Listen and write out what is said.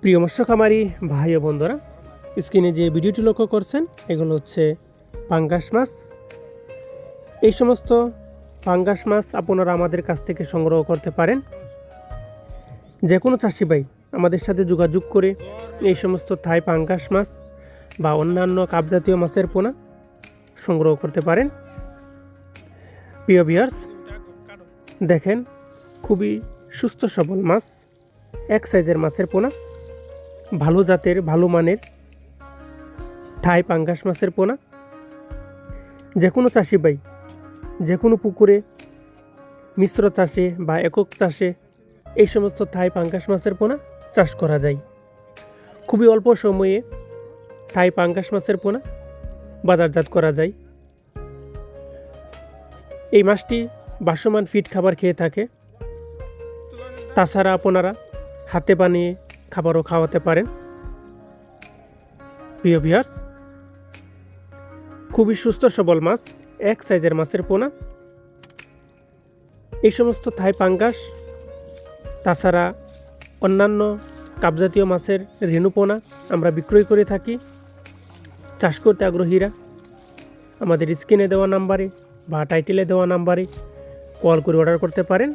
প্রিয় মৎস্য খামারি ভাই ও বন্ধুরা, স্ক্রিনে যে ভিডিওটি লক্ষ্য করছেন এগুলো হচ্ছে পাঙ্গাস মাছ। এই সমস্ত পাঙ্গাস মাছ আপনারা আমাদের কাছ থেকে সংগ্রহ করতে পারেন। যে কোনো চাষি ভাই আমাদের সাথে যোগাযোগ করে এই সমস্ত থাই পাঙ্গাস মাছ বা অন্যান্য কাপজাতীয় মাছের পোনা সংগ্রহ করতে পারেন। প্রিয় ভিউয়ার্স, দেখেন খুবই সুস্থ সবল মাছ, এক সাইজের মাছের পোনা, ভালো জাতের ভালো মানের থাই পাঙ্গাস মাছের পোনা। যে কোনো চাষি ভাই যে কোনো পুকুরে মিশ্র চাষে বা একক চাষে এই সমস্ত থাই পাঙ্গাস মাছের পোনা চাষ করা যায়। খুবই অল্প সময়ে থাই পাঙ্গাস মাছের পোনা বাজারজাত করা যায়। এই মাছটি ভাসমান ফিড খাবার খেয়ে থাকে। তাছাড়া আপনারা হাতে বানিয়ে খাবারও খাওয়াতে পারেন। প্রিয় ভিউয়ার্স, খুবই সুস্থ সবল মাছ, এক সাইজের মাছের পোনা। এই সমস্ত থাই পাঙ্গাস তাছাড়া অন্যান্য কাপজাতীয় মাছের রেণুপোনা আমরা বিক্রয় করে থাকি। চাষ করতে আগ্রহীরা আমাদের স্ক্রিনে দেওয়া নাম্বারে বা টাইটেলে দেওয়া নাম্বারে কল করে অর্ডার করতে পারেন।